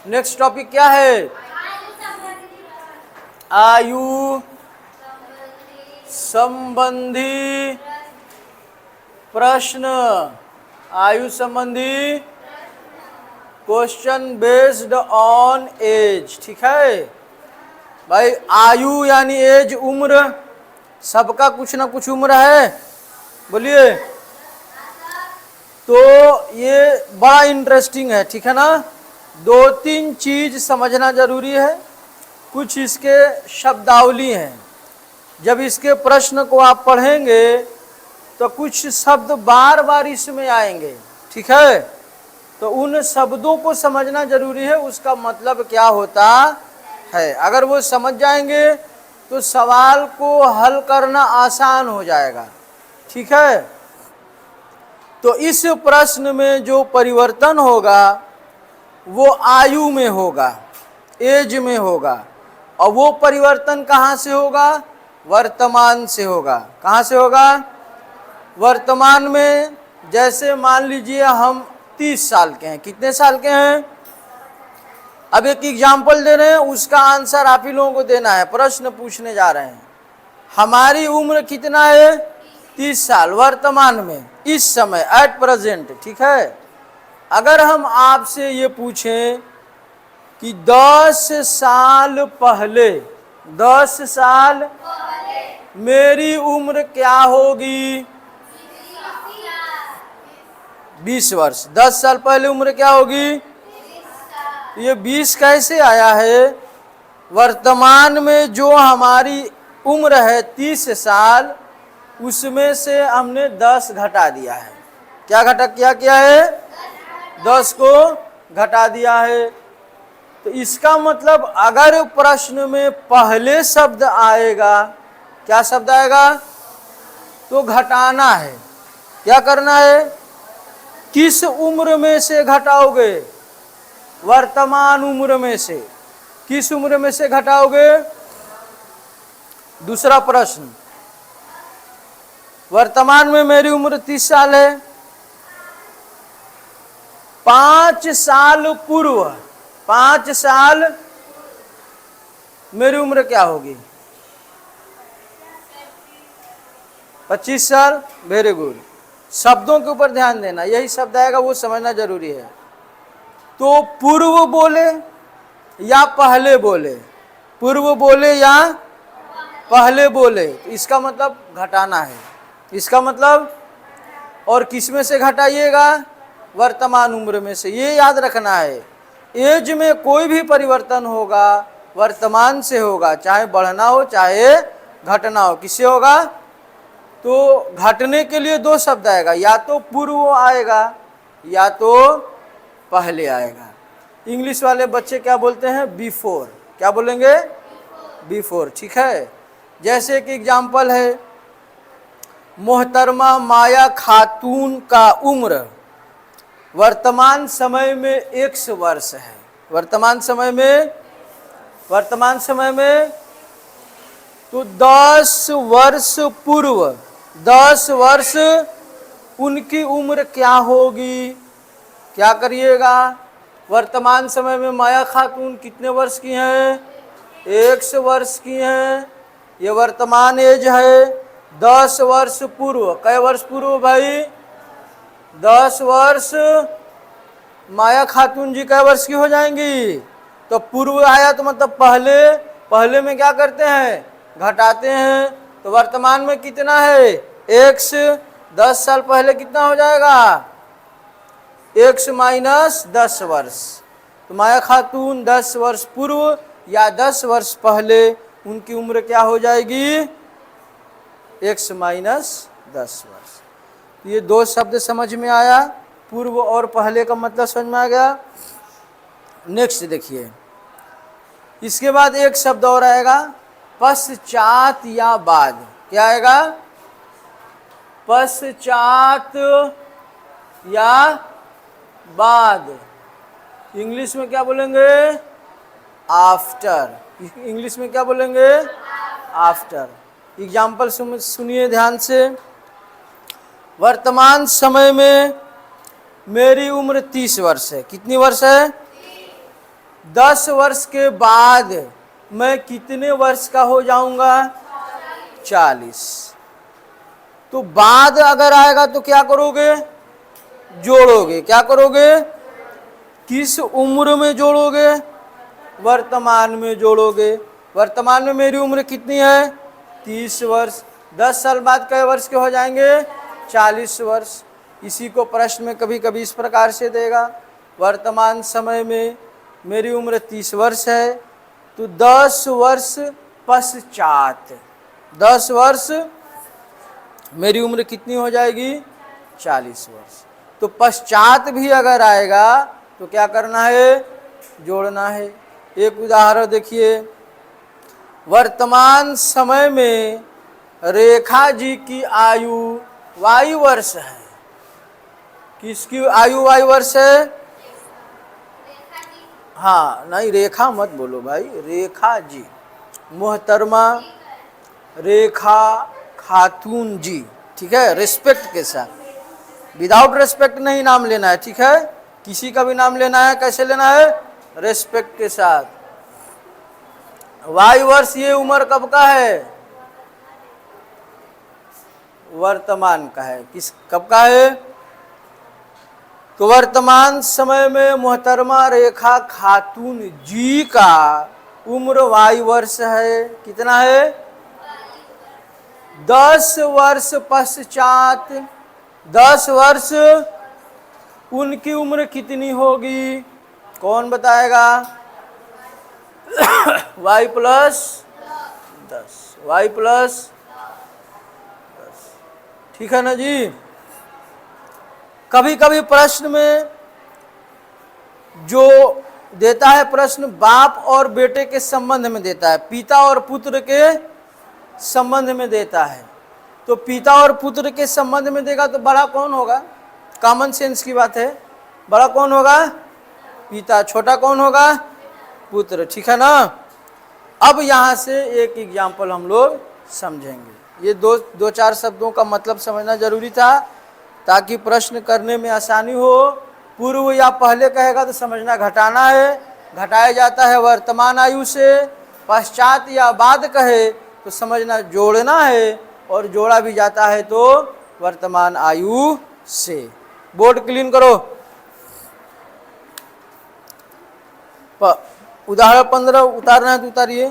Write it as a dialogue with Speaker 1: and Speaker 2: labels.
Speaker 1: Next topic क्या है? आयु संबंधी प्रश्न। आयु संबंधी क्वेश्चन बेस्ड ऑन एज। ठीक है भाई, आयु यानी एज, उम्र। सबका कुछ ना कुछ उम्र है, बोलिए। तो ये बड़ा इंटरेस्टिंग है, ठीक है ना। दो तीन चीज समझना जरूरी है। कुछ इसके शब्दावली हैं, जब इसके प्रश्न को आप पढ़ेंगे तो कुछ शब्द बार बार इसमें आएंगे, ठीक है। तो उन शब्दों को समझना जरूरी है, उसका मतलब क्या होता है। अगर वो समझ जाएंगे तो सवाल को हल करना आसान हो जाएगा, ठीक है। तो इस प्रश्न में जो परिवर्तन होगा वो आयु में होगा, एज में होगा। और वो परिवर्तन कहाँ से होगा? वर्तमान से होगा। कहाँ से होगा? वर्तमान में। जैसे मान लीजिए हम 30 साल के हैं। कितने साल के हैं? अब एक एग्जाम्पल दे रहे हैं, उसका आंसर आप ही लोगों को देना है। प्रश्न पूछने जा रहे हैं। हमारी उम्र कितना है? 30 साल वर्तमान में, इस समय, एट प्रेजेंट, ठीक है। अगर हम आपसे ये पूछें कि 10 साल पहले, 10 साल मेरी उम्र क्या होगी? 20 वर्ष। 10 साल पहले उम्र क्या होगी? ये 20 कैसे आया है? वर्तमान में जो हमारी उम्र है 30 साल, उसमें से हमने 10 घटा दिया है। क्या है? 10 को घटा दिया है। तो इसका मतलब अगर प्रश्न में पहले शब्द आएगा, क्या शब्द आएगा? तो घटाना है। क्या करना है? किस उम्र में से घटाओगे? वर्तमान उम्र में से। किस उम्र में से घटाओगे? दूसरा प्रश्न, वर्तमान में मेरी उम्र 30 साल है। 5 साल पूर्व, 5 साल मेरी उम्र क्या होगी? 25 साल। Very good. शब्दों के ऊपर ध्यान देना, यही शब्द आएगा वो समझना जरूरी है। तो पूर्व बोले या पहले बोले? पूर्व बोले या पहले बोले? इसका मतलब घटाना है। इसका मतलब, और किस में से घटाइएगा? वर्तमान उम्र में से। ये याद रखना है, एज में कोई भी परिवर्तन होगा वर्तमान से होगा, चाहे बढ़ना हो चाहे घटना हो। किससे होगा? तो घटने के लिए दो शब्द आएगा, या तो पूर्व आएगा या तो पहले आएगा। इंग्लिश वाले बच्चे क्या बोलते हैं? बिफोर। क्या बोलेंगे? बिफोर, ठीक है। जैसे कि एग्जाम्पल है, मोहतरमा माया खातून का उम्र वर्तमान समय में 100 वर्ष है। वर्तमान समय में तो 10 वर्ष पूर्व, 10 वर्ष उनकी उम्र क्या होगी? क्या करिएगा? वर्तमान समय में माया खातून कितने वर्ष की हैं? 100 वर्ष की हैं। ये वर्तमान एज है। 10 वर्ष पूर्व, कई वर्ष पूर्व भाई? 10 वर्ष। माया खातून जी कई वर्ष की हो जाएंगी? तो पूर्व आया तो मतलब पहले। पहले में क्या करते हैं? घटाते हैं। तो वर्तमान में कितना है? 100। 10 साल पहले कितना हो जाएगा? 100 माइनस 10 वर्ष। तो माया खातून 10 वर्ष पूर्व या 10 वर्ष पहले, उनकी उम्र क्या हो जाएगी? 100 माइनस 10 वर्ष। ये दो शब्द समझ में आया, पूर्व और पहले का मतलब समझ में आ गया। नेक्स्ट देखिए, इसके बाद एक शब्द और आएगा, पश्चात या बाद। क्या आएगा? पश्चात या बाद। इंग्लिश में क्या बोलेंगे? आफ्टर। इंग्लिश में क्या बोलेंगे? आफ्टर। एग्जाम्पल सुनिए ध्यान से। वर्तमान समय में मेरी उम्र 30 वर्ष है। कितनी वर्ष है? 10 वर्ष के बाद मैं कितने वर्ष का हो जाऊंगा? 40। तो बाद अगर आएगा तो क्या करोगे? जोड़ोगे। क्या करोगे? किस उम्र में जोड़ोगे? वर्तमान में जोड़ोगे। वर्तमान में मेरी उम्र कितनी है? 30 वर्ष। 10 साल बाद कई वर्ष के हो जाएंगे? 40 वर्ष। इसी को प्रश्न में कभी कभी इस प्रकार से देगा, वर्तमान समय में मेरी उम्र 30 वर्ष है, तो 10 वर्ष पश्चात, 10 वर्ष मेरी उम्र कितनी हो जाएगी? 40 वर्ष। तो पश्चात भी अगर आएगा तो क्या करना है? जोड़ना है। एक उदाहरण देखिए, वर्तमान समय में रेखा जी की आयु y वर्ष है। किसकी आयु y वर्ष है? हाँ, नहीं रेखा मत बोलो भाई, रेखा जी, मोहतरमा रेखा खातून जी, ठीक है, रिस्पेक्ट के साथ, विदाउट रिस्पेक्ट नहीं नाम लेना है, ठीक है। किसी का भी नाम लेना है, कैसे लेना है? रिस्पेक्ट के साथ। y वर्ष ये उम्र कब का है? वर्तमान का है। किस कब का है? तो वर्तमान समय में मोहतरमा रेखा खातून जी का उम्र y वर्ष है। कितना है? 10 वर्ष पश्चात, 10 वर्ष उनकी उम्र कितनी होगी? कौन बताएगा? y प्लस 10, y प्लस 10, ठीक है ना जी। कभी कभी प्रश्न में जो देता है, प्रश्न बाप और बेटे के संबंध में देता है, पिता और पुत्र के संबंध में देता है। तो पिता और पुत्र के संबंध में देगा तो बड़ा कौन होगा? कॉमन सेंस की बात है, बड़ा कौन होगा? पिता। छोटा कौन होगा? पुत्र, ठीक है ना। अब यहाँ से एक एग्जाम्पल हम लोग समझेंगे। ये दो चार शब्दों का मतलब समझना जरूरी था ताकि प्रश्न करने में आसानी हो। पूर्व या पहले कहेगा तो समझना घटाना है, घटाया जाता है वर्तमान आयु से। पश्चात या बाद कहे तो समझना जोड़ना है, और जोड़ा भी जाता है तो वर्तमान आयु से। बोर्ड क्लीन करो। उदाहरण 15 उतारना है तो उतारिए।